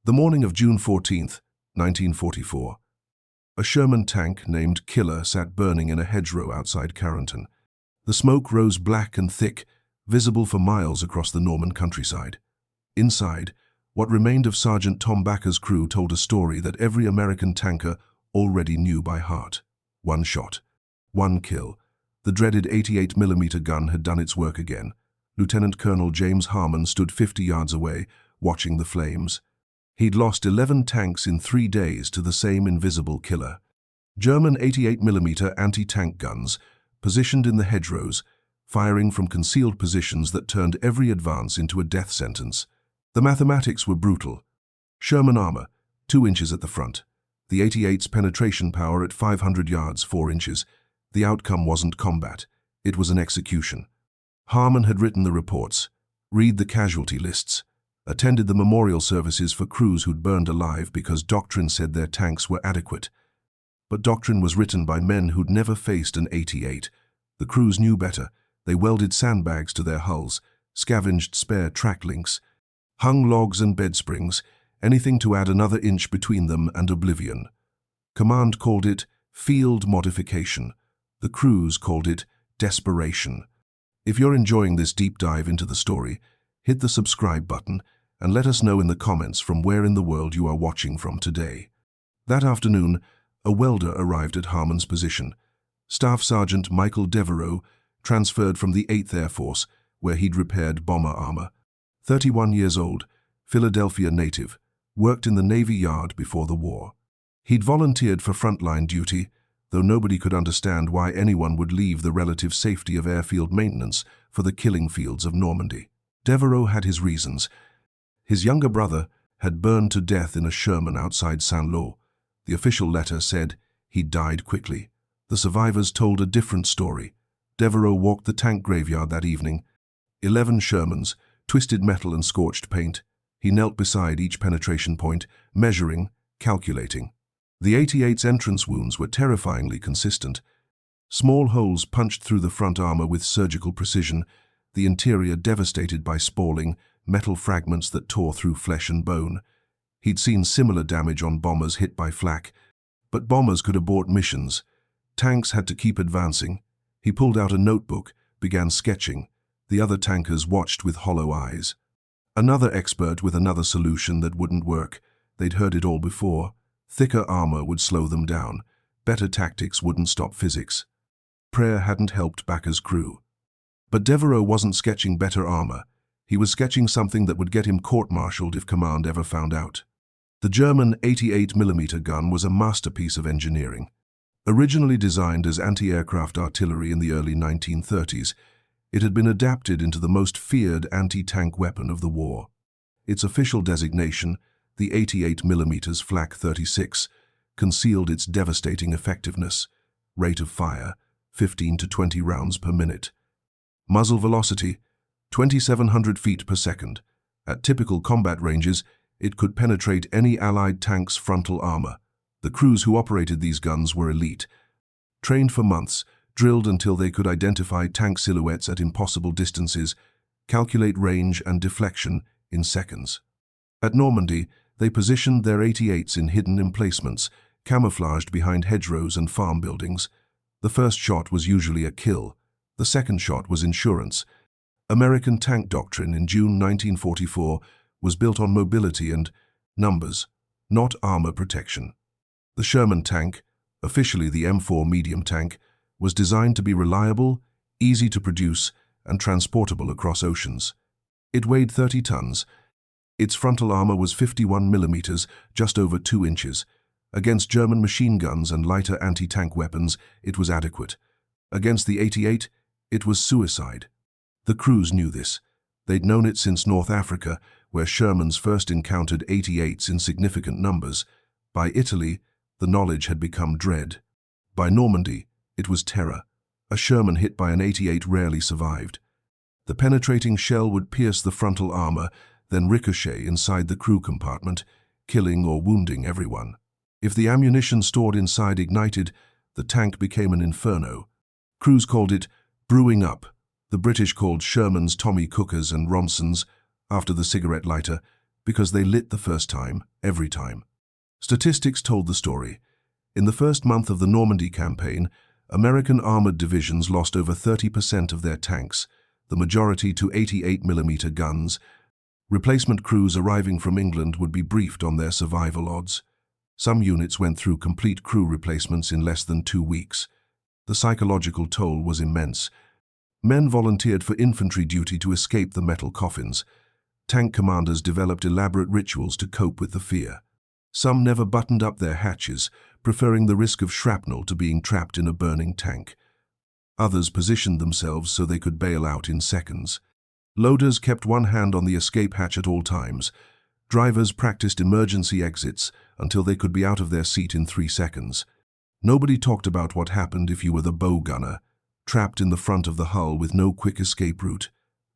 The morning of June 14, 1944. A Sherman tank named Killer sat burning in a hedgerow outside Carrington. The smoke rose black and thick, visible for miles across the Norman countryside. Inside, what remained of Sergeant Tom Backer's crew told a story that every American tanker already knew by heart. One shot, one kill. The dreaded 88mm gun had done its work again. Lieutenant Colonel James Harmon stood 50 yards away, watching the flames. He'd lost 11 tanks in 3 days to the same invisible killer. German 88mm anti-tank guns, positioned in the hedgerows, firing from concealed positions that turned every advance into a death sentence. The mathematics were brutal. Sherman armor, 2 inches at the front. The 88's penetration power at 500 yards, 4 inches. The outcome wasn't combat. It was an execution. Harmon had written the reports, read the casualty lists, attended the memorial services for crews who'd burned alive because doctrine said their tanks were adequate. But doctrine was written by men who'd never faced an 88. The crews knew better. They welded sandbags to their hulls, scavenged spare track links, hung logs and bed springs, anything to add another inch between them and oblivion. Command called it field modification. The crews called it desperation. If you're enjoying this deep dive into the story, hit the subscribe button and let us know in the comments from where in the world you are watching from today. That afternoon, a welder arrived at Harmon's position. Staff Sergeant Michael Devereaux transferred from the 8th Air Force, where he'd repaired bomber armor. 31 years old, Philadelphia native, worked in the Navy Yard before the war. He'd volunteered for frontline duty, though nobody could understand why anyone would leave the relative safety of airfield maintenance for the killing fields of Normandy. Devereaux had his reasons. His younger brother had burned to death in a Sherman outside Saint-Lô. The official letter said he died quickly. The survivors told a different story. Devereaux walked the tank graveyard that evening. 11 Shermans, twisted metal and scorched paint. He knelt beside each penetration point, measuring, calculating. The 88's entrance wounds were terrifyingly consistent. Small holes punched through the front armor with surgical precision, the interior devastated by spalling, metal fragments that tore through flesh and bone. He'd seen similar damage on bombers hit by flak, but bombers could abort missions. Tanks had to keep advancing. He pulled out a notebook, began sketching. The other tankers watched with hollow eyes. Another expert with another solution that wouldn't work. They'd heard it all before. Thicker armor would slow them down. Better tactics wouldn't stop physics. Prayer hadn't helped Backer's crew. But Devereaux wasn't sketching better armor. He was sketching something that would get him court-martialed if command ever found out. The German 88mm gun was a masterpiece of engineering. Originally designed as anti-aircraft artillery in the early 1930s, it had been adapted into the most feared anti-tank weapon of the war. Its official designation, the 88mm Flak 36, concealed its devastating effectiveness. Rate of fire, 15 to 20 rounds per minute. Muzzle velocity, 2,700 feet per second. At typical combat ranges, it could penetrate any Allied tank's frontal armor. The crews who operated these guns were elite. Trained for months, drilled until they could identify tank silhouettes at impossible distances, calculate range and deflection in seconds. At Normandy, they positioned their 88s in hidden emplacements, camouflaged behind hedgerows and farm buildings. The first shot was usually a kill. The second shot was insurance. American tank doctrine in June 1944 was built on mobility and numbers, not armor protection. The Sherman tank, officially the M4 medium tank, was designed to be reliable, easy to produce, and transportable across oceans. It weighed 30 tons. Its frontal armor was 51mm, just over 2 inches. Against German machine guns and lighter anti-tank weapons, it was adequate. Against the 88, it was suicide. The crews knew this. They'd known it since North Africa, where Shermans first encountered 88s in significant numbers. By Italy, the knowledge had become dread. By Normandy, it was terror. A Sherman hit by an 88 rarely survived. The penetrating shell would pierce the frontal armor, then ricochet inside the crew compartment, killing or wounding everyone. If the ammunition stored inside ignited, the tank became an inferno. Crews called it brewing up. The British called Shermans Tommy Cookers and Ronsons, after the cigarette lighter, Because they lit the first time, every time. Statistics told the story. In the first month of the Normandy campaign, American armored divisions lost over 30% of their tanks, the majority to 88mm guns. Replacement crews arriving from England would be briefed on their survival odds. Some units went through complete crew replacements in less than 2 weeks. The psychological toll was immense. Men volunteered for infantry duty to escape the metal coffins. Tank commanders developed elaborate rituals to cope with the fear. Some never buttoned up their hatches, preferring the risk of shrapnel to being trapped in a burning tank. Others positioned themselves so they could bail out in seconds. Loaders kept one hand on the escape hatch at all times. Drivers practiced emergency exits until they could be out of their seat in 3 seconds. Nobody talked about what happened if you were the bow gunner, trapped in the front of the hull with no quick escape route.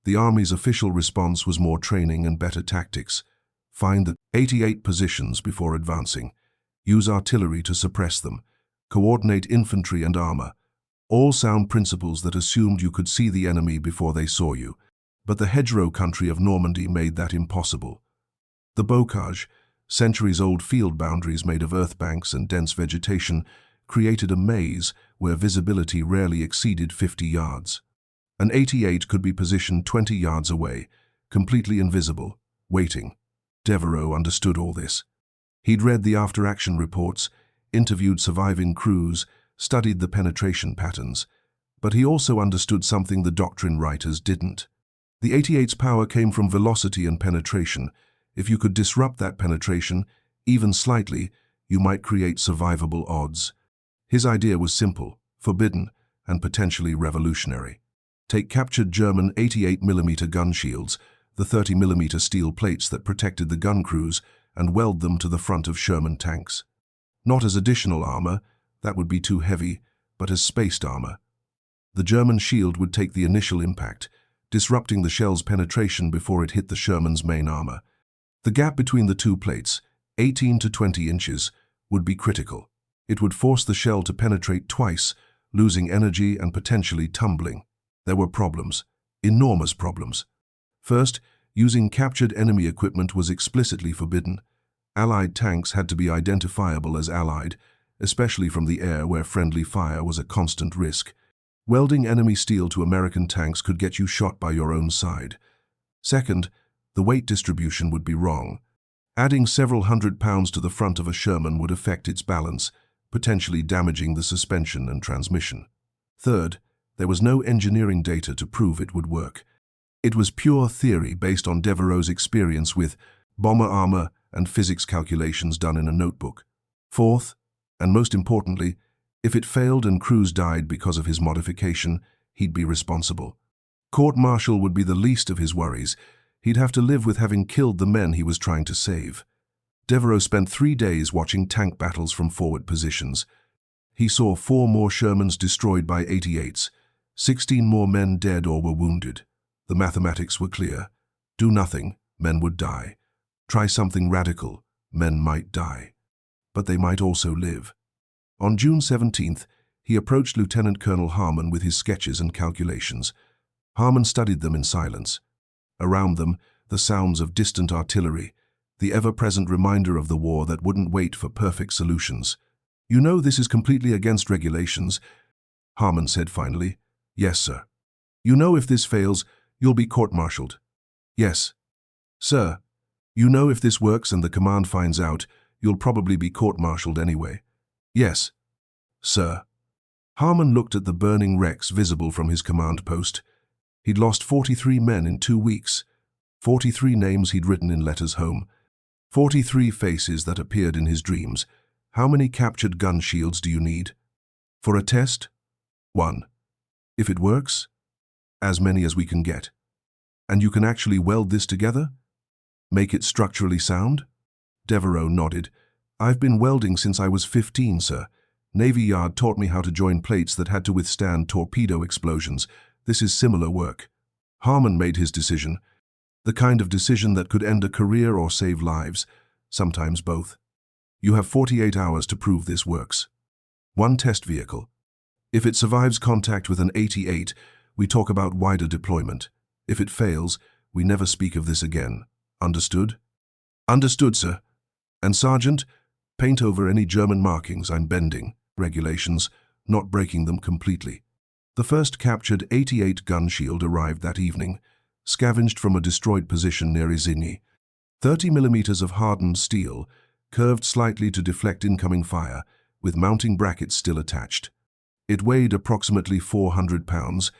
The Army's official response was more training and better tactics. Find the 88 positions before advancing. Use artillery to suppress them. Coordinate infantry and armor. All sound principles that assumed you could see the enemy before they saw you. But the hedgerow country of Normandy made that impossible. The bocage, centuries-old field boundaries made of earth banks and dense vegetation, created a maze where visibility rarely exceeded 50 yards. An 88 could be positioned 20 yards away, completely invisible, waiting. Devereaux understood all this. He'd read the after-action reports, interviewed surviving crews, studied the penetration patterns. But he also understood something the doctrine writers didn't. The 88's power came from velocity and penetration. If you could disrupt that penetration, even slightly, you might create survivable odds. His idea was simple, forbidden, and potentially revolutionary. Take captured German 88mm gun shields, the 30mm steel plates that protected the gun crews, and weld them to the front of Sherman tanks. Not as additional armor, that would be too heavy, but as spaced armor. The German shield would take the initial impact, disrupting the shell's penetration before it hit the Sherman's main armor. The gap between the two plates, 18 to 20 inches, would be critical. It would force the shell to penetrate twice, losing energy and potentially tumbling. There were problems, enormous problems. First, using captured enemy equipment was explicitly forbidden. Allied tanks had to be identifiable as Allied, especially from the air where friendly fire was a constant risk. Welding enemy steel to American tanks could get you shot by your own side. Second, the weight distribution would be wrong. Adding several hundred pounds to the front of a Sherman would affect its balance, potentially damaging the suspension and transmission. Third, there was no engineering data to prove it would work. It was pure theory based on Devereaux's experience with bomber armor and physics calculations done in a notebook. Fourth, and most importantly, if it failed and crews died because of his modification, he'd be responsible. Court-martial would be the least of his worries. He'd have to live with having killed the men he was trying to save. Devereaux spent 3 days watching tank battles from forward positions. He saw 4 more Shermans destroyed by 88s, 16 more men dead or were wounded. The mathematics were clear. Do nothing, men would die. Try something radical, men might die. But they might also live. On June 17th, he approached Lieutenant Colonel Harmon with his sketches and calculations. Harmon studied them in silence. Around them, the sounds of distant artillery, the ever-present reminder of the war that wouldn't wait for perfect solutions. "You know this is completely against regulations," Harmon said finally. "Yes, sir." "You know if this fails, you'll be court-martialed." "Yes." "Sir, you know if this works and the command finds out, you'll probably be court-martialed anyway." "Yes." "Sir." Harmon looked at the burning wrecks visible from his command post. He'd lost 43 men in 2 weeks, 43 names he'd written in letters home, 43 faces that appeared in his dreams. How many captured gun shields do you need? For a test? 1. If it works, as many as we can get. And you can actually weld this together? Make it structurally sound? Devereaux nodded. "I've been welding since I was 15, sir. Navy Yard taught me how to join plates that had to withstand torpedo explosions. This is similar work." Harmon made his decision, the kind of decision that could end a career or save lives, sometimes both. "You have 48 hours to prove this works. 1 test vehicle. If it survives contact with an 88, we talk about wider deployment. If it fails, we never speak of this again. Understood?" Understood, sir. And Sergeant, paint over any German markings. I'm bending regulations, not breaking them completely. The first captured 88 gun shield arrived that evening, scavenged from a destroyed position near Isigny. 30 millimeters of hardened steel, curved slightly to deflect incoming fire, with mounting brackets still attached. It weighed approximately 400 pounds,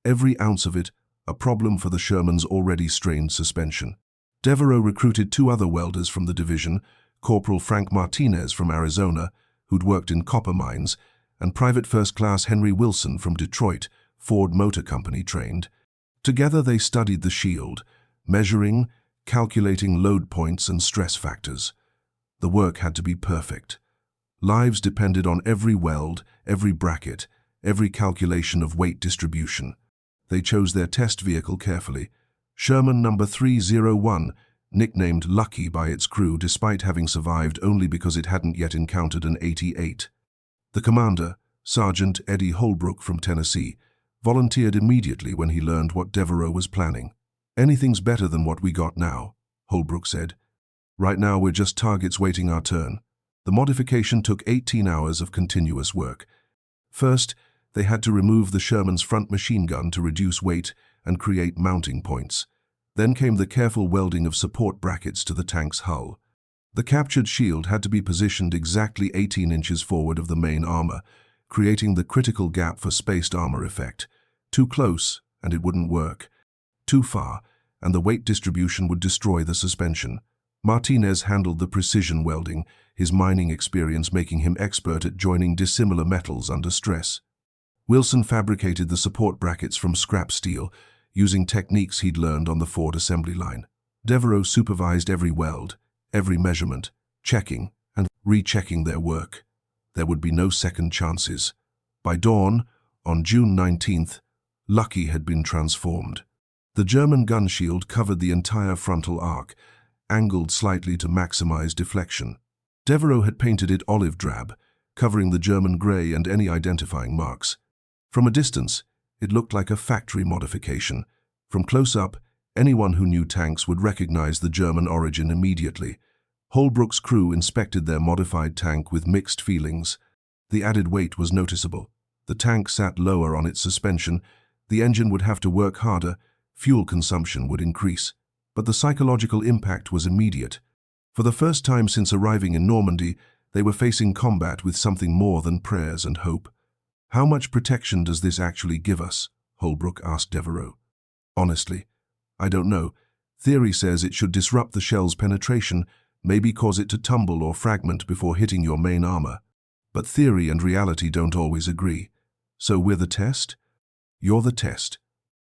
every ounce of it a problem for the Sherman's already strained suspension. Devereaux recruited 2 other welders from the division, Corporal Frank Martinez from Arizona, who'd worked in copper mines, and Private First Class Henry Wilson from Detroit, Ford Motor Company trained. Together they studied the shield, measuring, calculating load points and stress factors. The work had to be perfect. Lives depended on every weld, every bracket, every calculation of weight distribution. They chose their test vehicle carefully. Sherman No. 301, nicknamed Lucky by its crew despite having survived only because it hadn't yet encountered an 88. The commander, Sergeant Eddie Holbrook from Tennessee, volunteered immediately when he learned what Devereaux was planning. "Anything's better than what we got now," Holbrook said. "Right now we're just targets waiting our turn." The modification took 18 hours of continuous work. First, they had to remove the Sherman's front machine gun to reduce weight and create mounting points. Then came the careful welding of support brackets to the tank's hull. The captured shield had to be positioned exactly 18 inches forward of the main armor, creating the critical gap for spaced armor effect. Too close, and it wouldn't work. Too far, and the weight distribution would destroy the suspension. Martinez handled the precision welding, his mining experience making him expert at joining dissimilar metals under stress. Wilson fabricated the support brackets from scrap steel, using techniques he'd learned on the Ford assembly line. Devereaux supervised every weld, every measurement, checking and rechecking their work. There would be no second chances. By dawn, on June 19th, Lucky had been transformed. The German gun shield covered the entire frontal arc, angled slightly to maximize deflection. Devereaux had painted it olive drab, covering the German gray and any identifying marks. From a distance, it looked like a factory modification. From close up, anyone who knew tanks would recognize the German origin immediately. Holbrook's crew inspected their modified tank with mixed feelings. The added weight was noticeable. The tank sat lower on its suspension. The engine would have to work harder. Fuel consumption would increase. But the psychological impact was immediate. For the first time since arriving in Normandy, they were facing combat with something more than prayers and hope. "How much protection does this actually give us?" Holbrook asked Devereaux. "Honestly, I don't know. Theory says it should disrupt the shell's penetration, maybe cause it to tumble or fragment before hitting your main armor. But theory and reality don't always agree. So we're the test?" "You're the test."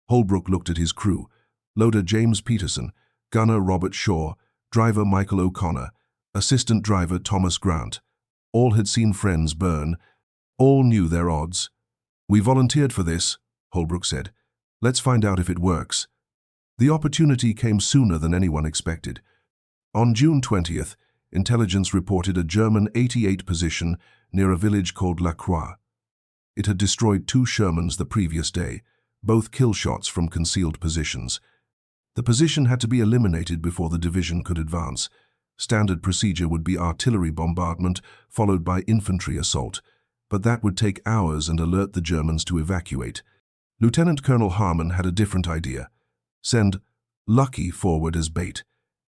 Holbrook looked at his crew. Loader James Peterson, gunner Robert Shaw, driver Michael O'Connor, assistant driver Thomas Grant. All had seen friends burn. All knew their odds. "We volunteered for this," Holbrook said. "Let's find out if it works." The opportunity came sooner than anyone expected. On June 20th, intelligence reported a German 88 position near a village called La Croix. It had destroyed 2 Shermans the previous day, both kill shots from concealed positions. The position had to be eliminated before the division could advance. Standard procedure would be artillery bombardment, followed by infantry assault, but that would take hours and alert the Germans to evacuate. Lieutenant Colonel Harmon had a different idea. Send Lucky forward as bait.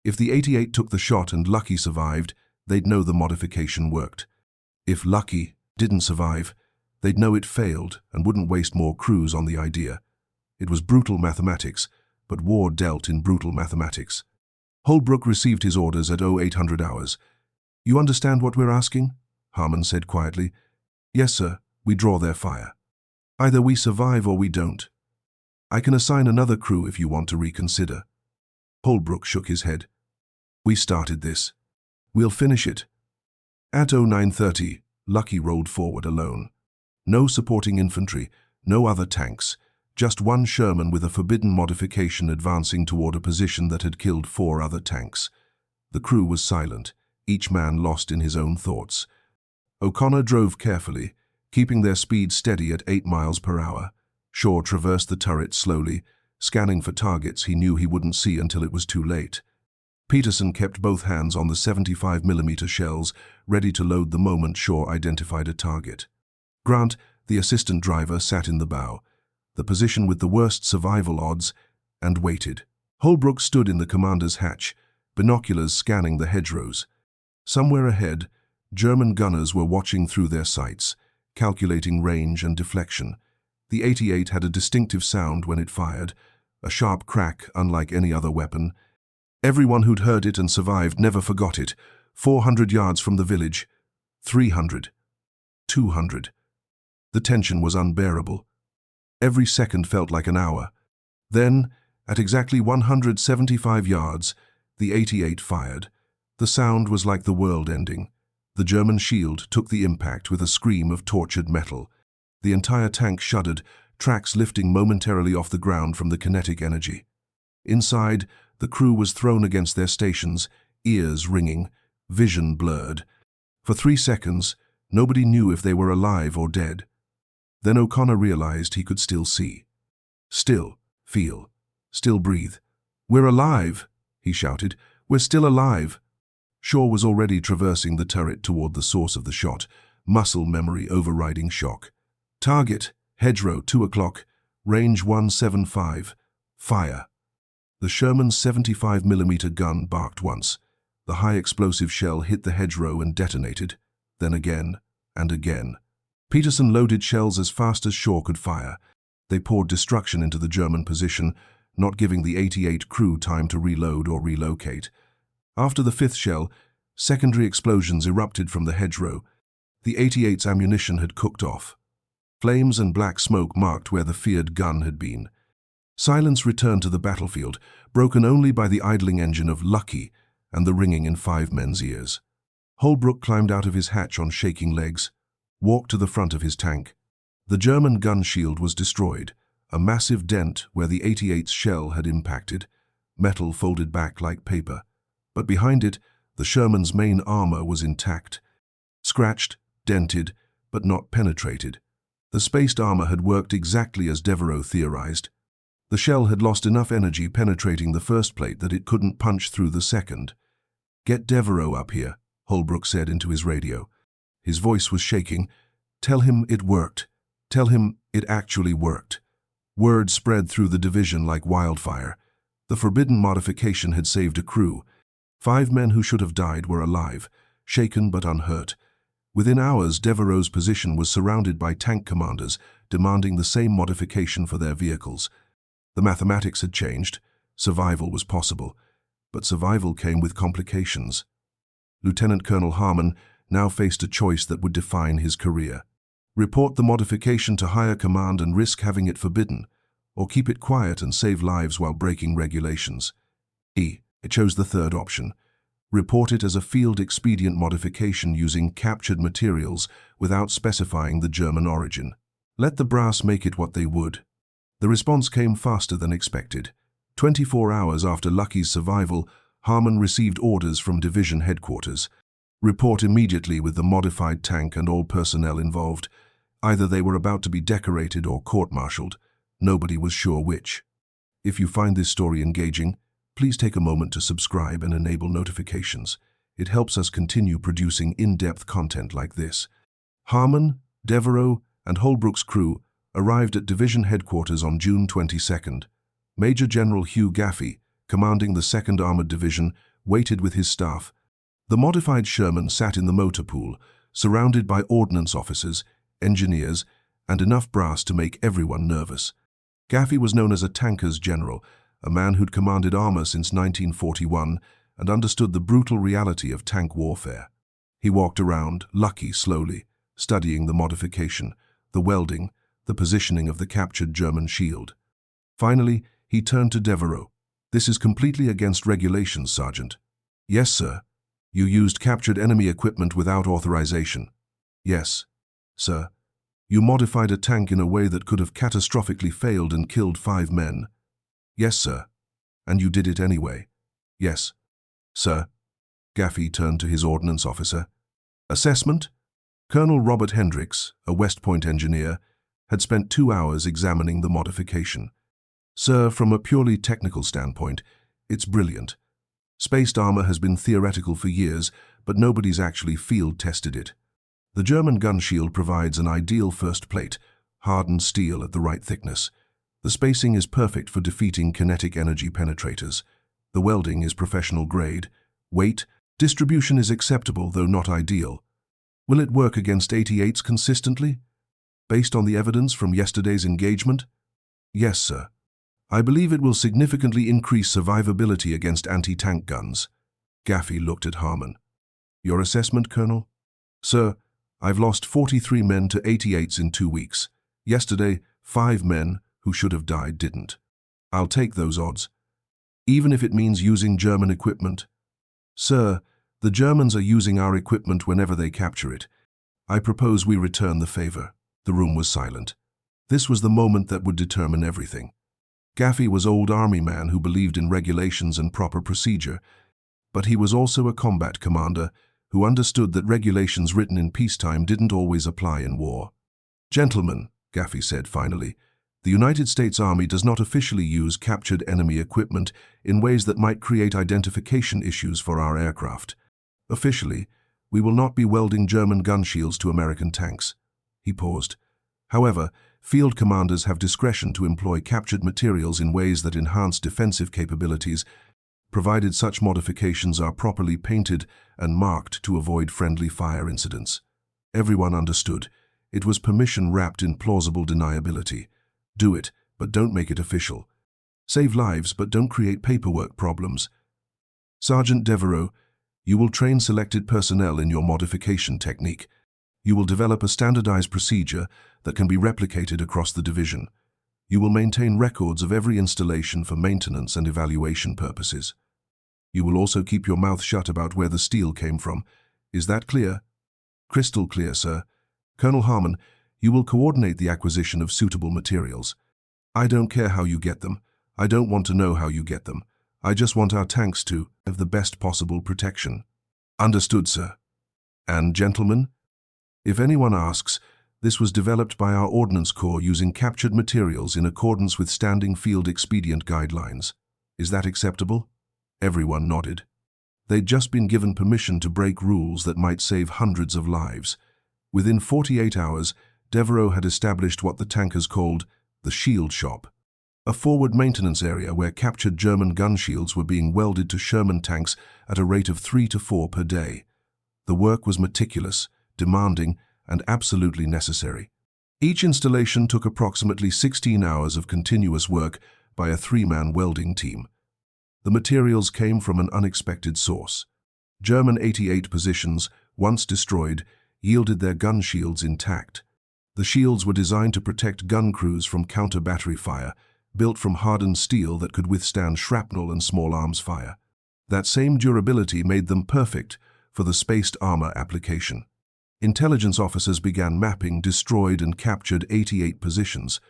If the 88 took the shot and Lucky survived, they'd know the modification worked. If Lucky didn't survive, they'd know it failed and wouldn't waste more crews on the idea. It was brutal mathematics, but war dealt in brutal mathematics. Holbrook received his orders at 0800 hours. "You understand what we're asking?" Harmon said quietly. "Yes, sir. We draw their fire. Either we survive or we don't. I can assign another crew if you want to reconsider." Holbrook shook his head. "We started this. We'll finish it." At 0930, Lucky rolled forward alone. No supporting infantry, no other tanks, just one Sherman with a forbidden modification advancing toward a position that had killed 4 other tanks. The crew was silent, each man lost in his own thoughts. O'Connor drove carefully, keeping their speed steady at 8 miles per hour. Shaw traversed the turret slowly, scanning for targets he knew he wouldn't see until it was too late. Peterson kept both hands on the 75mm shells, ready to load the moment Shaw identified a target. Grant, the assistant driver, sat in the bow, the position with the worst survival odds, and waited. Holbrook stood in the commander's hatch, binoculars scanning the hedgerows. Somewhere ahead, German gunners were watching through their sights, calculating range and deflection. The 88 had a distinctive sound when it fired, a sharp crack unlike any other weapon. Everyone who'd heard it and survived never forgot it. 400 yards from the village, 300, 200. The tension was unbearable. Every second felt like an hour. Then, at exactly 175 yards, the 88 fired. The sound was like the world ending. The German shield took the impact with a scream of tortured metal. The entire tank shuddered, tracks lifting momentarily off the ground from the kinetic energy. Inside, the crew was thrown against their stations, ears ringing, vision blurred. For 3 seconds, nobody knew if they were alive or dead. Then O'Connor realized he could still see. Still feel. Still breathe. "We're alive," he shouted. "We're still alive." Shaw was already traversing the turret toward the source of the shot, muscle memory overriding shock. Target, hedgerow, 2 o'clock, range 175. Fire. The Sherman's 75mm gun barked once. The high-explosive shell hit the hedgerow and detonated, then again and again. Peterson loaded shells as fast as Shaw could fire. They poured destruction into the German position, not giving the 88 crew time to reload or relocate. After the 5th shell, secondary explosions erupted from the hedgerow. The 88's ammunition had cooked off. Flames and black smoke marked where the feared gun had been. Silence returned to the battlefield, broken only by the idling engine of Lucky and the ringing in 5 men's ears. Holbrook climbed out of his hatch on shaking legs, walked to the front of his tank. The German gun shield was destroyed, a massive dent where the 88's shell had impacted, metal folded back like paper. But behind it, the Sherman's main armor was intact, scratched, dented, but not penetrated. The spaced armor had worked exactly as Devereaux theorized. The shell had lost enough energy penetrating the first plate that it couldn't punch through the second. "Get Devereaux up here," Holbrook said into his radio. His voice was shaking. "Tell him it worked. Tell him it actually worked." Word spread through the division like wildfire. The forbidden modification had saved a crew. 5 men who should have died were alive, shaken but unhurt. Within hours, Devereaux's position was surrounded by tank commanders, demanding the same modification for their vehicles. The mathematics had changed. Survival was possible, but survival came with complications. Lieutenant Colonel Harmon now faced a choice that would define his career. Report the modification to higher command and risk having it forbidden, or keep it quiet and save lives while breaking regulations. He chose the third option. Report it as a field expedient modification using captured materials without specifying the German origin. Let the brass make it what they would. The response came faster than expected. 24 hours after Lucky's survival, Harmon received orders from division headquarters. Report immediately with the modified tank and all personnel involved. Either they were about to be decorated or court-martialed. Nobody was sure which. If you find this story engaging, please take a moment to subscribe and enable notifications. It helps us continue producing in-depth content like this. Harmon, Devereaux, and Holbrook's crew arrived at division headquarters on June 22nd. Major General Hugh Gaffey, commanding the 2nd Armored Division, waited with his staff. The modified Sherman sat in the motor pool, surrounded by ordnance officers, engineers, and enough brass to make everyone nervous. Gaffey was known as a tanker's general, a man who'd commanded armor since 1941 and understood the brutal reality of tank warfare. He walked around, Lucky slowly, studying the modification, the welding, the positioning of the captured German shield. Finally, he turned to Devereaux. "This is completely against regulations, Sergeant." "Yes, sir." "You used captured enemy equipment without authorization." "Yes, sir." "You modified a tank in a way that could have catastrophically failed and killed 5 men." "Yes, sir." "And you did it anyway." "Yes, sir." Gaffey turned to his ordnance officer. "Assessment?" Colonel Robert Hendricks, a West Point engineer, had spent 2 hours examining the modification. "Sir, from a purely technical standpoint, it's brilliant. Spaced armor has been theoretical for years, but nobody's actually field-tested it. The German gun shield provides an ideal first plate, hardened steel at the right thickness. The spacing is perfect for defeating kinetic energy penetrators. The welding is professional grade. Weight, distribution is acceptable, though not ideal. Will it work against 88s consistently? Based on the evidence from yesterday's engagement? Yes, sir. I believe it will significantly increase survivability against anti-tank guns. Gaffey looked at Harmon. Your assessment, Colonel? Sir, I've lost 43 men to 88s in 2 weeks. Yesterday, 5 men who should have died didn't. I'll take those odds, even if it means using German equipment. Sir, the Germans are using our equipment whenever they capture it. I propose we return the favor. The room was silent. This was the moment that would determine everything. Gaffey was old army man who believed in regulations and proper procedure, but he was also a combat commander who understood that regulations written in peacetime didn't always apply in war. Gentlemen, Gaffey said finally, the United States Army does not officially use captured enemy equipment in ways that might create identification issues for our aircraft. Officially, we will not be welding German gun shields to American tanks. He paused. However, field commanders have discretion to employ captured materials in ways that enhance defensive capabilities, provided such modifications are properly painted and marked to avoid friendly fire incidents. Everyone understood. It was permission wrapped in plausible deniability. Do it, but don't make it official. Save lives, but don't create paperwork problems. Sergeant Devereaux, you will train selected personnel in your modification technique. You will develop a standardized procedure that can be replicated across the division. You will maintain records of every installation for maintenance and evaluation purposes. You will also keep your mouth shut about where the steel came from. Is that clear? Crystal clear, sir. Colonel Harmon, you will coordinate the acquisition of suitable materials. I don't care how you get them. I don't want to know how you get them. I just want our tanks to have the best possible protection. Understood, sir. And, gentlemen, if anyone asks, this was developed by our Ordnance Corps using captured materials in accordance with standing field expedient guidelines. Is that acceptable? Everyone nodded. They'd just been given permission to break rules that might save hundreds of lives. Within 48 hours, Devereaux had established what the tankers called the shield shop, a forward maintenance area where captured German gun shields were being welded to Sherman tanks at a rate of 3 to 4 per day. The work was meticulous, demanding, and absolutely necessary. Each installation took approximately 16 hours of continuous work by a 3-man welding team. The materials came from an unexpected source. German 88 positions, once destroyed, yielded their gun shields intact. The shields were designed to protect gun crews from counter-battery fire, built from hardened steel that could withstand shrapnel and small arms fire. That same durability made them perfect for the spaced armor application. Intelligence officers began mapping destroyed and captured 88 positions,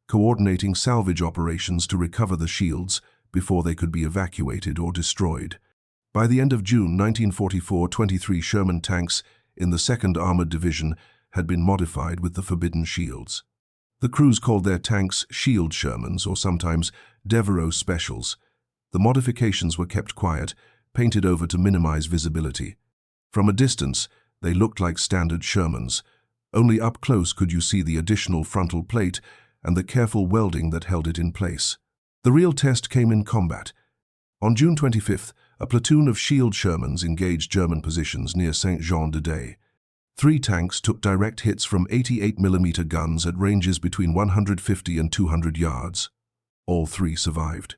coordinating salvage operations to recover the shields before they could be evacuated or destroyed. By the end of June 1944, 23 Sherman tanks in the 2nd Armored Division had been modified with the forbidden shields. The crews called their tanks Shield Shermans, or sometimes Devereaux Specials. The modifications were kept quiet, painted over to minimize visibility. From a distance, they looked like standard Shermans. Only up close could you see the additional frontal plate and the careful welding that held it in place. The real test came in combat. On June 25th, a platoon of Shield Shermans engaged German positions near Saint-Jean-de-Day. 3 tanks took direct hits from 88mm guns at ranges between 150 and 200 yards. All 3 survived.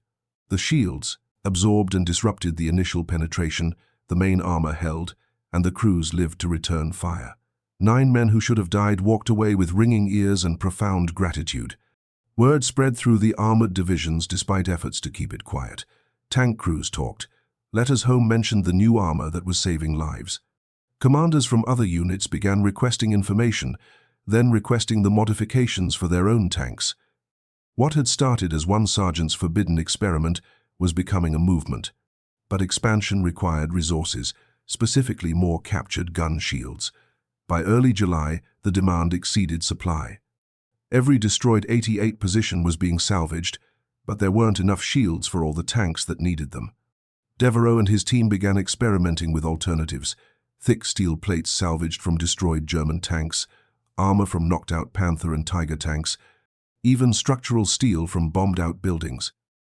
The shields absorbed and disrupted the initial penetration, the main armor held, and the crews lived to return fire. 9 men who should have died walked away with ringing ears and profound gratitude. Word spread through the armored divisions despite efforts to keep it quiet. Tank crews talked. Letters home mentioned the new armor that was saving lives. Commanders from other units began requesting information, then requesting the modifications for their own tanks. What had started as one sergeant's forbidden experiment was becoming a movement. But expansion required resources, specifically more captured gun shields. By early July, the demand exceeded supply. Every destroyed 88 position was being salvaged, but there weren't enough shields for all the tanks that needed them. Devereaux and his team began experimenting with alternatives: thick steel plates salvaged from destroyed German tanks, armor from knocked-out Panther and Tiger tanks, even structural steel from bombed-out buildings.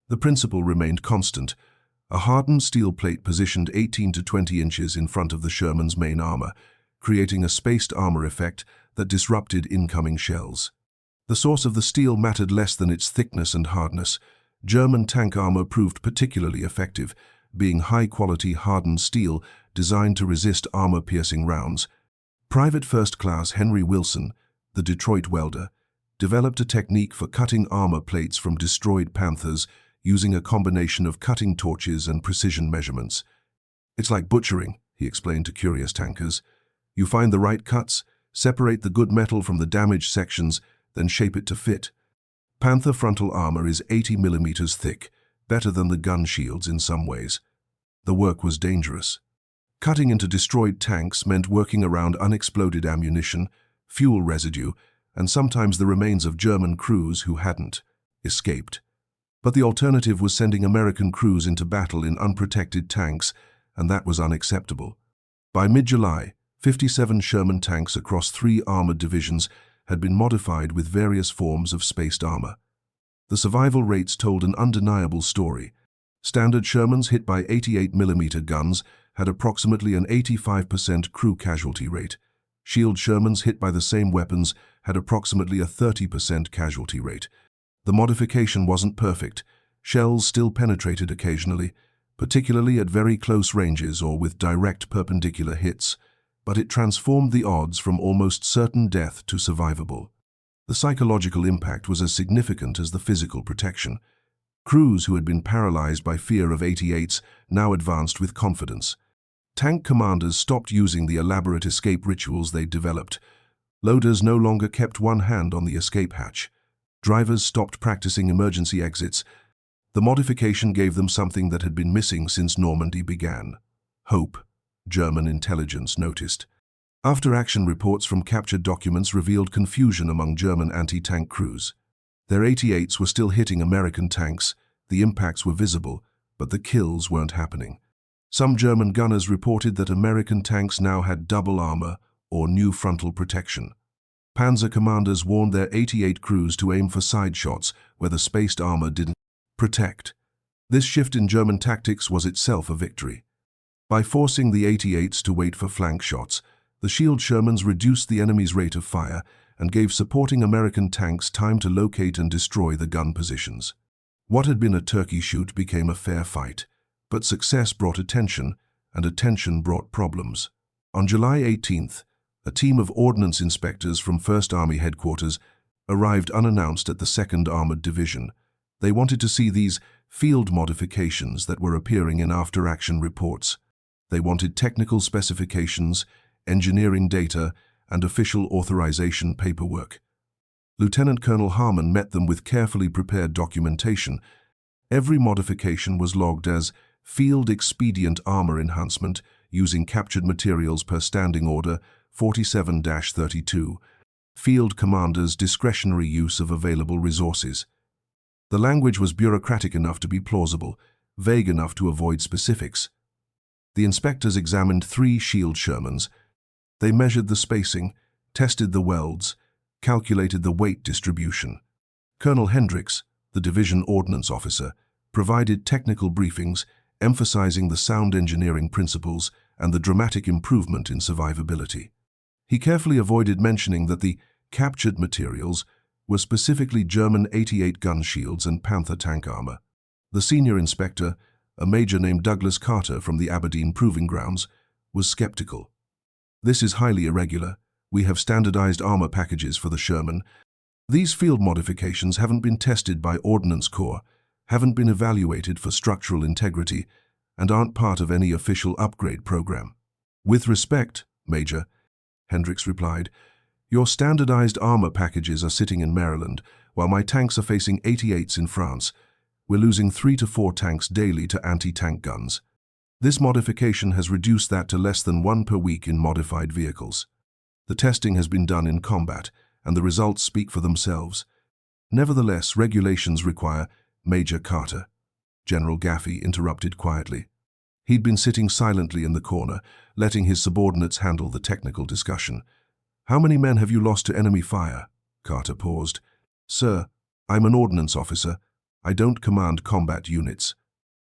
The principle remained constant: a hardened steel plate positioned 18 to 20 inches in front of the Sherman's main armor, creating a spaced armor effect that disrupted incoming shells. The source of the steel mattered less than its thickness and hardness. German tank armor proved particularly effective, being high-quality hardened steel designed to resist armor-piercing rounds. Private First Class Henry Wilson, the Detroit welder, developed a technique for cutting armor plates from destroyed Panthers using a combination of cutting torches and precision measurements. "It's like butchering," he explained to curious tankers. "You find the right cuts, separate the good metal from the damaged sections, then shape it to fit." Panther frontal armor is 80 millimeters thick, better than the gun shields in some ways. The work was dangerous. Cutting into destroyed tanks meant working around unexploded ammunition, fuel residue, and sometimes the remains of German crews who hadn't escaped. But the alternative was sending American crews into battle in unprotected tanks, and that was unacceptable. By mid-July, 57 Sherman tanks across 3 armored divisions had been modified with various forms of spaced armor. The survival rates told an undeniable story. Standard Shermans hit by 88mm guns had approximately an 85% crew casualty rate. Shield Shermans hit by the same weapons had approximately a 30% casualty rate. The modification wasn't perfect. Shells still penetrated occasionally, particularly at very close ranges or with direct perpendicular hits, but it transformed the odds from almost certain death to survivable. The psychological impact was as significant as the physical protection. Crews who had been paralyzed by fear of 88s now advanced with confidence. Tank commanders stopped using the elaborate escape rituals they'd developed. Loaders no longer kept one hand on the escape hatch. Drivers stopped practicing emergency exits. The modification gave them something that had been missing since Normandy began: hope. German intelligence noticed. After-action reports from captured documents revealed confusion among German anti-tank crews. Their 88s were still hitting American tanks, the impacts were visible, but the kills weren't happening. Some German gunners reported that American tanks now had double armor or new frontal protection. Panzer commanders warned their 88 crews to aim for side shots where the spaced armor didn't protect. This shift in German tactics was itself a victory. By forcing the 88s to wait for flank shots, the Shield Shermans reduced the enemy's rate of fire and gave supporting American tanks time to locate and destroy the gun positions. What had been a turkey shoot became a fair fight, but success brought attention, and attention brought problems. On July 18th, a team of ordnance inspectors from 1st Army Headquarters arrived unannounced at the 2nd Armored Division. They wanted to see these field modifications that were appearing in after-action reports. They wanted technical specifications, engineering data, and official authorization paperwork. Lieutenant Colonel Harmon met them with carefully prepared documentation. Every modification was logged as Field Expedient Armor Enhancement using captured materials per Standing Order 47-32, Field Commander's discretionary use of available resources. The language was bureaucratic enough to be plausible, vague enough to avoid specifics. The inspectors examined 3 Shield Shermans. They measured the spacing, tested the welds, calculated the weight distribution. Colonel Hendricks, the division ordnance officer, provided technical briefings emphasizing the sound engineering principles and the dramatic improvement in survivability. He carefully avoided mentioning that the captured materials were specifically German 88 gun shields and Panther tank armor. The senior inspector, a major named Douglas Carter from the Aberdeen Proving Grounds, was skeptical. "This is highly irregular. We have standardized armor packages for the Sherman. These field modifications haven't been tested by Ordnance Corps, haven't been evaluated for structural integrity, and aren't part of any official upgrade program." "With respect, Major," Hendricks replied, "your standardized armor packages are sitting in Maryland, while my tanks are facing 88s in France. We're losing 3 to 4 tanks daily to anti-tank guns. This modification has reduced that to less than 1 per week in modified vehicles. The testing has been done in combat, and the results speak for themselves. Nevertheless, regulations require—" "Major Carter," General Gaffey interrupted quietly. He'd been sitting silently in the corner, letting his subordinates handle the technical discussion. "How many men have you lost to enemy fire?" Carter paused. "Sir, I'm an ordnance officer. I don't command combat units."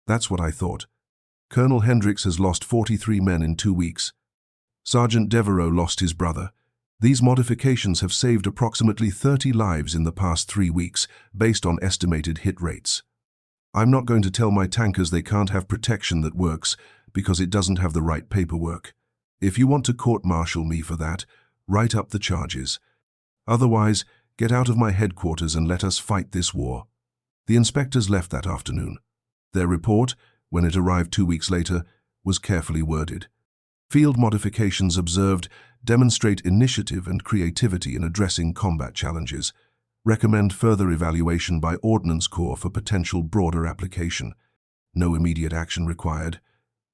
"That's what I thought. Colonel Hendricks has lost 43 men in 2 weeks. Sergeant Devereaux lost his brother. These modifications have saved approximately 30 lives in the past 3 weeks, based on estimated hit rates. I'm not going to tell my tankers they can't have protection that works because it doesn't have the right paperwork. If you want to court-martial me for that, write up the charges. Otherwise, get out of my headquarters and let us fight this war." The inspectors left that afternoon. Their report, when it arrived 2 weeks later, was carefully worded. Field modifications observed demonstrate initiative and creativity in addressing combat challenges. Recommend further evaluation by Ordnance Corps for potential broader application. No immediate action required.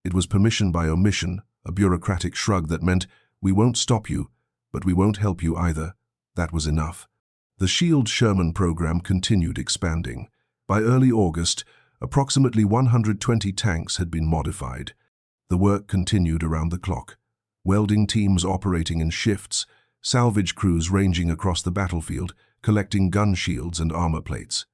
It was permission by omission, a bureaucratic shrug that meant, "We won't stop you, but we won't help you either." That was enough. The Shield Sherman program continued expanding. By early August, approximately 120 tanks had been modified. The work continued around the clock. Welding teams operating in shifts, salvage crews ranging across the battlefield, collecting gun shields and armor plates.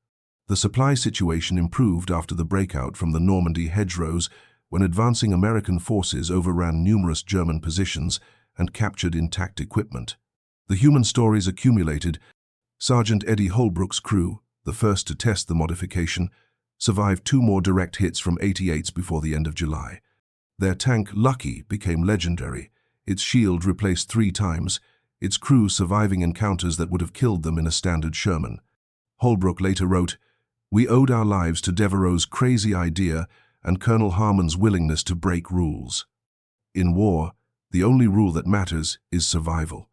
The supply situation improved after the breakout from the Normandy hedgerows when advancing American forces overran numerous German positions and captured intact equipment. The human stories accumulated. Sergeant Eddie Holbrook's crew, the first to test the modification, survived 2 more direct hits from 88s before the end of July. Their tank, Lucky, became legendary. Its shield replaced 3 times, its crew surviving encounters that would have killed them in a standard Sherman. Holbrook later wrote, "We owed our lives to Devereaux's crazy idea and Colonel Harmon's willingness to break rules. In war, the only rule that matters is survival."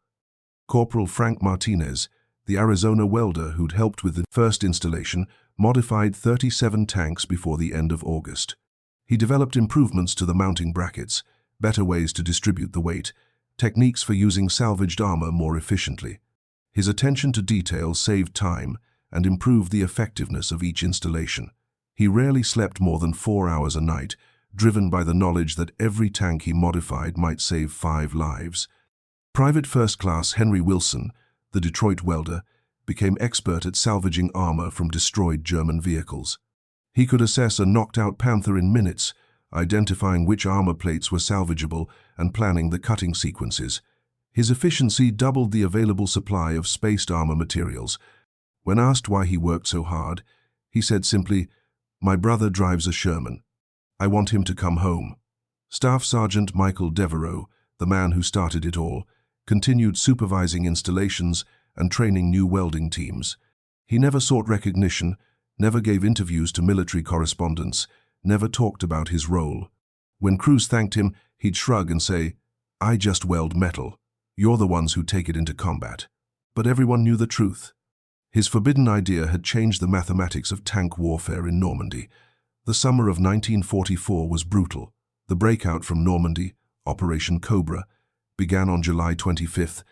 Corporal Frank Martinez, the Arizona welder who'd helped with the first installation, modified 37 tanks before the end of August. He developed improvements to the mounting brackets, better ways to distribute the weight, techniques for using salvaged armor more efficiently. His attention to detail saved time and improved the effectiveness of each installation. He rarely slept more than 4 hours a night, driven by the knowledge that every tank he modified might save 5 lives. Private First Class Henry Wilson, the Detroit welder, became expert at salvaging armor from destroyed German vehicles. He could assess a knocked-out Panther in minutes, identifying which armor plates were salvageable and planning the cutting sequences. His efficiency doubled the available supply of spaced armor materials. When asked why he worked so hard, he said simply, "My brother drives a Sherman. I want him to come home." Staff Sergeant Michael Devereaux, the man who started it all, continued supervising installations and training new welding teams. He never sought recognition, never gave interviews to military correspondents, never talked about his role. When crews thanked him, he'd shrug and say, "I just weld metal. You're the ones who take it into combat." But everyone knew the truth. His forbidden idea had changed the mathematics of tank warfare in Normandy. The summer of 1944 was brutal. The breakout from Normandy, Operation Cobra, began on July 25th.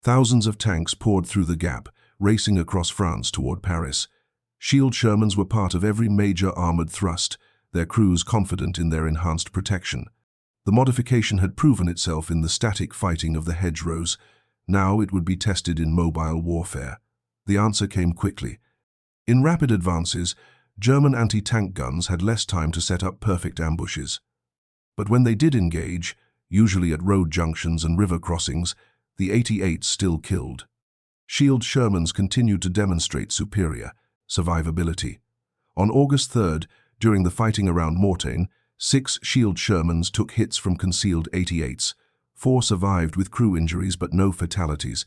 Thousands of tanks poured through the gap, racing across France toward Paris. Shield Shermans were part of every major armored thrust, their crews confident in their enhanced protection. The modification had proven itself in the static fighting of the hedgerows. Now it would be tested in mobile warfare. The answer came quickly. In rapid advances, German anti-tank guns had less time to set up perfect ambushes. But when they did engage, usually at road junctions and river crossings, the 88s still killed. Shield Shermans continued to demonstrate superior survivability. On August 3rd, during the fighting around Mortain, 6 Shield Shermans took hits from concealed 88s. 4 survived with crew injuries but no fatalities.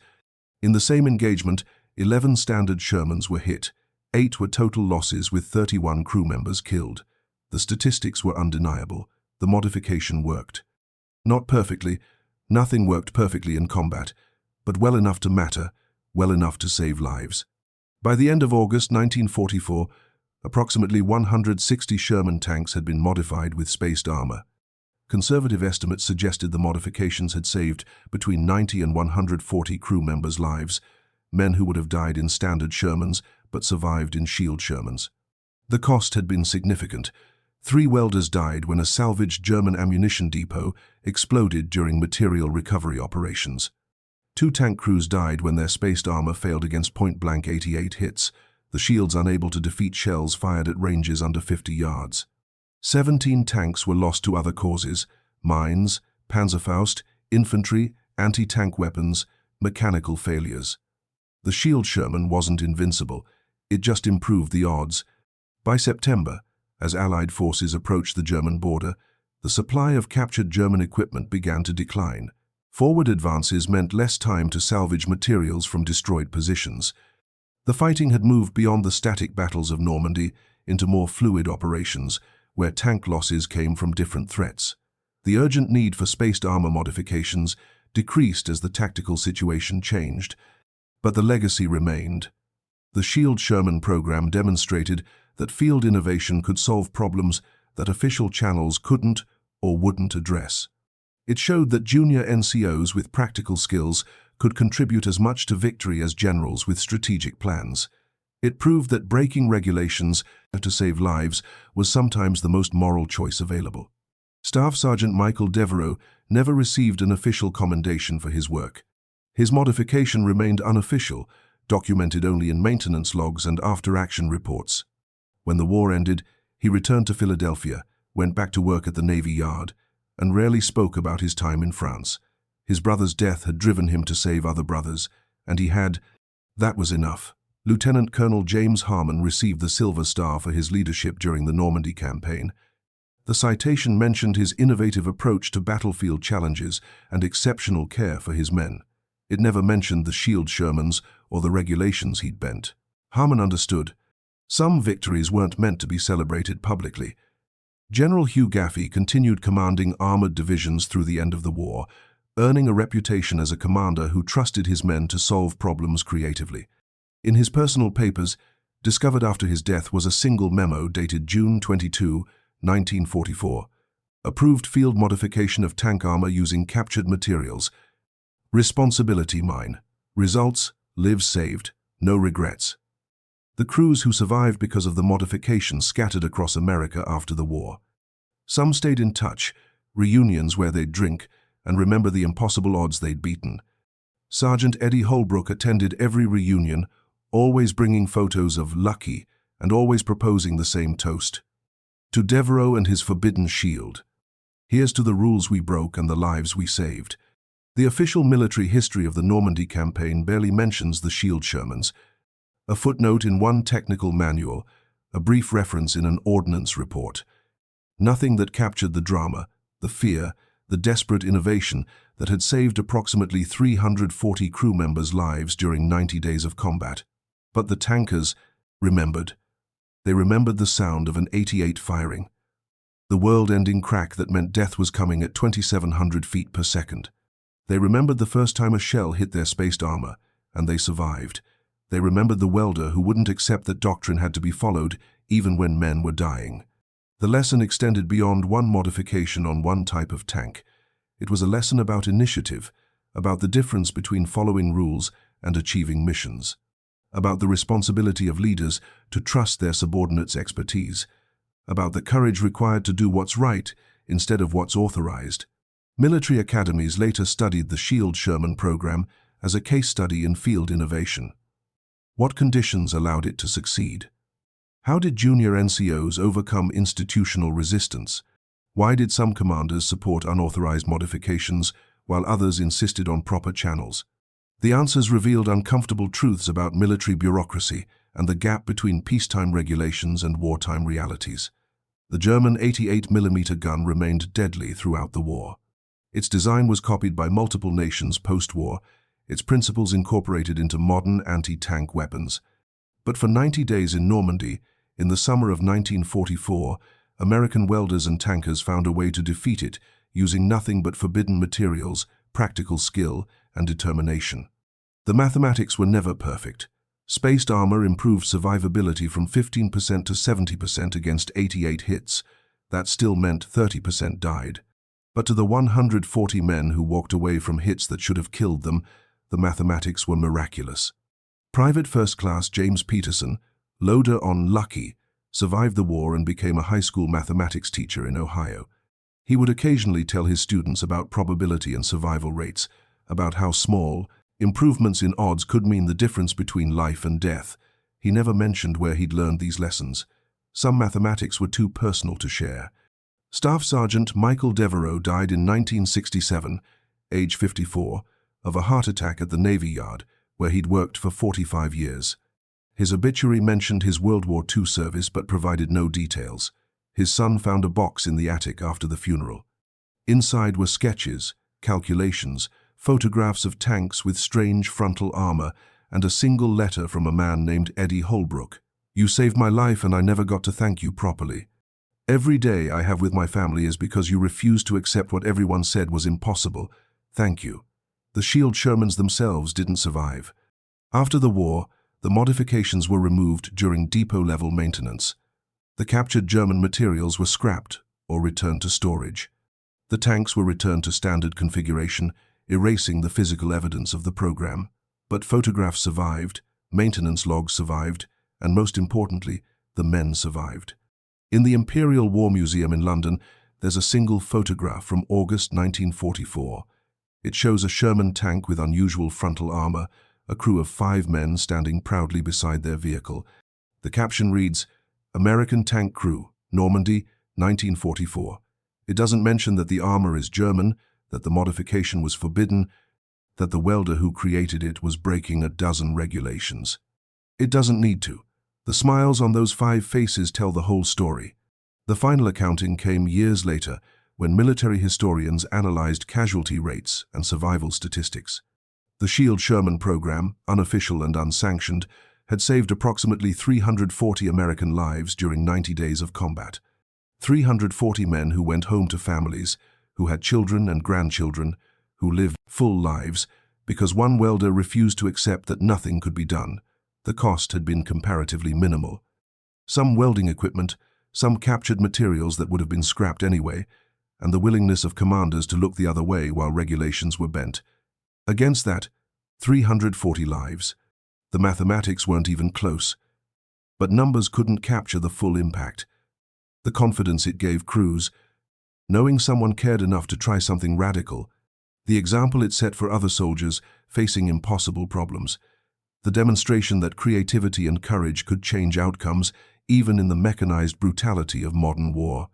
In the same engagement, 11 standard Shermans were hit. 8 were total losses with 31 crew members killed. The statistics were undeniable. The modification worked. Not perfectly. Nothing worked perfectly in combat, but well enough to matter, well enough to save lives. By the end of August 1944, approximately 160 Sherman tanks had been modified with spaced armor. Conservative estimates suggested the modifications had saved between 90 and 140 crew members' lives, men who would have died in standard Shermans but survived in Shield Shermans. The cost had been significant. 3 welders died when a salvaged German ammunition depot exploded during material recovery operations. 2 tank crews died when their spaced armor failed against point-blank 88 hits, the shields unable to defeat shells fired at ranges under 50 yards. 17 tanks were lost to other causes: mines, Panzerfaust, infantry, anti-tank weapons, mechanical failures. The shield Sherman wasn't invincible, it just improved the odds. By September, as Allied forces approached the German border, the supply of captured German equipment began to decline. Forward advances meant less time to salvage materials from destroyed positions. The fighting had moved beyond the static battles of Normandy into more fluid operations, where tank losses came from different threats. The urgent need for spaced armor modifications decreased as the tactical situation changed, but the legacy remained. The Shield Sherman program demonstrated that field innovation could solve problems that official channels couldn't or wouldn't address. It showed that junior NCOs with practical skills could contribute as much to victory as generals with strategic plans. It proved that breaking regulations to save lives was sometimes the most moral choice available. Staff Sergeant Michael Devereaux never received an official commendation for his work. His modification remained unofficial, documented only in maintenance logs and after-action reports. When the war ended, he returned to Philadelphia, went back to work at the Navy Yard, and rarely spoke about his time in France. His brother's death had driven him to save other brothers, and that was enough. Lieutenant Colonel James Harmon received the Silver Star for his leadership during the Normandy campaign. The citation mentioned his innovative approach to battlefield challenges and exceptional care for his men. It never mentioned the shield Shermans or the regulations he'd bent. Harmon understood. Some victories weren't meant to be celebrated publicly. General Hugh Gaffey continued commanding armored divisions through the end of the war, earning a reputation as a commander who trusted his men to solve problems creatively. In his personal papers, discovered after his death was a single memo dated June 22, 1944. Approved field modification of tank armor using captured materials. Responsibility mine. Results: lives saved, no regrets. The crews who survived because of the modification scattered across America after the war. Some stayed in touch, reunions where they'd drink and remember the impossible odds they'd beaten. Sergeant Eddie Holbrook attended every reunion, always bringing photos of Lucky and always proposing the same toast. To Devereaux and his forbidden shield. Here's to the rules we broke and the lives we saved. The official military history of the Normandy campaign barely mentions the shield Shermans. A footnote in one technical manual, a brief reference in an ordnance report. Nothing that captured the drama, the fear, the desperate innovation that had saved approximately 340 crew members' lives during 90 days of combat. But the tankers remembered. They remembered the sound of an 88 firing. The world-ending crack that meant death was coming at 2,700 feet per second. They remembered the first time a shell hit their spaced armor, and they survived. They remembered the welder who wouldn't accept that doctrine had to be followed even when men were dying. The lesson extended beyond one modification on one type of tank. It was a lesson about initiative, about the difference between following rules and achieving missions, about the responsibility of leaders to trust their subordinates' expertise, about the courage required to do what's right instead of what's authorized. Military academies later studied the Shield Sherman program as a case study in field innovation. What conditions allowed it to succeed? How did junior NCOs overcome institutional resistance? Why did some commanders support unauthorized modifications while others insisted on proper channels? The answers revealed uncomfortable truths about military bureaucracy and the gap between peacetime regulations and wartime realities. The German 88mm gun remained deadly throughout the war. Its design was copied by multiple nations post-war, its principles incorporated into modern anti-tank weapons. But for 90 days in Normandy, in the summer of 1944, American welders and tankers found a way to defeat it using nothing but forbidden materials, practical skill, and determination. The mathematics were never perfect. Spaced armor improved survivability from 15% to 70% against 88 hits. That still meant 30% died. But to the 140 men who walked away from hits that should have killed them, the mathematics were miraculous. Private First Class James Peterson, loader on Lucky, survived the war and became a high school mathematics teacher in Ohio. He would occasionally tell his students about probability and survival rates, about how small improvements in odds could mean the difference between life and death. He never mentioned where he'd learned these lessons. Some mathematics were too personal to share. Staff Sergeant Michael Devereaux died in 1967, age 54, of a heart attack at the Navy Yard, where he'd worked for 45 years. His obituary mentioned his World War II service but provided no details. His son found a box in the attic after the funeral. Inside were sketches, calculations, photographs of tanks with strange frontal armor, and a single letter from a man named Eddie Holbrook. "You saved my life and I never got to thank you properly. Every day I have with my family is because you refused to accept what everyone said was impossible. Thank you." The Shield Shermans themselves didn't survive. After the war, the modifications were removed during depot-level maintenance. The captured German materials were scrapped or returned to storage. The tanks were returned to standard configuration, erasing the physical evidence of the program. But photographs survived, maintenance logs survived, and most importantly, the men survived. In the Imperial War Museum in London, there's a single photograph from August 1944. It shows a Sherman tank with unusual frontal armor, a crew of 5 men standing proudly beside their vehicle. The caption reads, "American Tank Crew, Normandy, 1944. It doesn't mention that the armor is German, that the modification was forbidden, that the welder who created it was breaking a dozen regulations. It doesn't need to. The smiles on those 5 faces tell the whole story. The final accounting came years later, when military historians analyzed casualty rates and survival statistics. The Shield Sherman program, unofficial and unsanctioned, had saved approximately 340 American lives during 90 days of combat. 340 men who went home to families, who had children and grandchildren, who lived full lives, because one welder refused to accept that nothing could be done. The cost had been comparatively minimal. Some welding equipment, some captured materials that would have been scrapped anyway, and the willingness of commanders to look the other way while regulations were bent. Against that, 340 lives. The mathematics weren't even close. But numbers couldn't capture the full impact. The confidence it gave crews, knowing someone cared enough to try something radical, the example it set for other soldiers facing impossible problems, the demonstration that creativity and courage could change outcomes even in the mechanized brutality of modern war.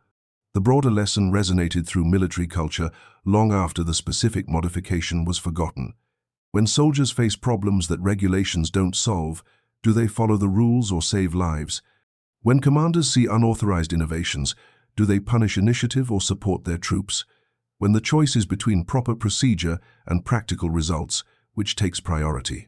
The broader lesson resonated through military culture long after the specific modification was forgotten. When soldiers face problems that regulations don't solve, do they follow the rules or save lives? When commanders see unauthorized innovations, do they punish initiative or support their troops? When the choice is between proper procedure and practical results, which takes priority?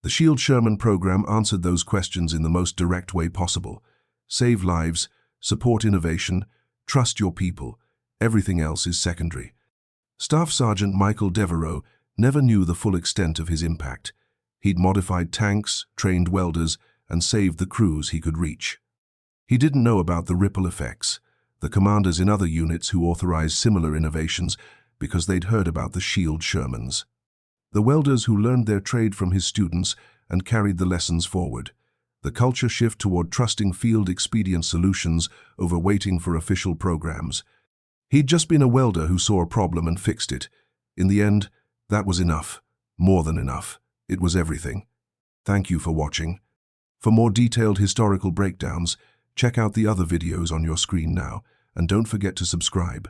The Shield Sherman program answered those questions in the most direct way possible. Save lives, support innovation, trust your people. Everything else is secondary. Staff Sergeant Michael Devereaux never knew the full extent of his impact. He'd modified tanks, trained welders, and saved the crews he could reach. He didn't know about the ripple effects, the commanders in other units who authorized similar innovations because they'd heard about the Shield Shermans. The welders who learned their trade from his students and carried the lessons forward. The culture shift toward trusting field expedient solutions over waiting for official programs. He'd just been a welder who saw a problem and fixed it. In the end, that was enough. More than enough. It was everything. Thank you for watching. For more detailed historical breakdowns, check out the other videos on your screen now, and don't forget to subscribe.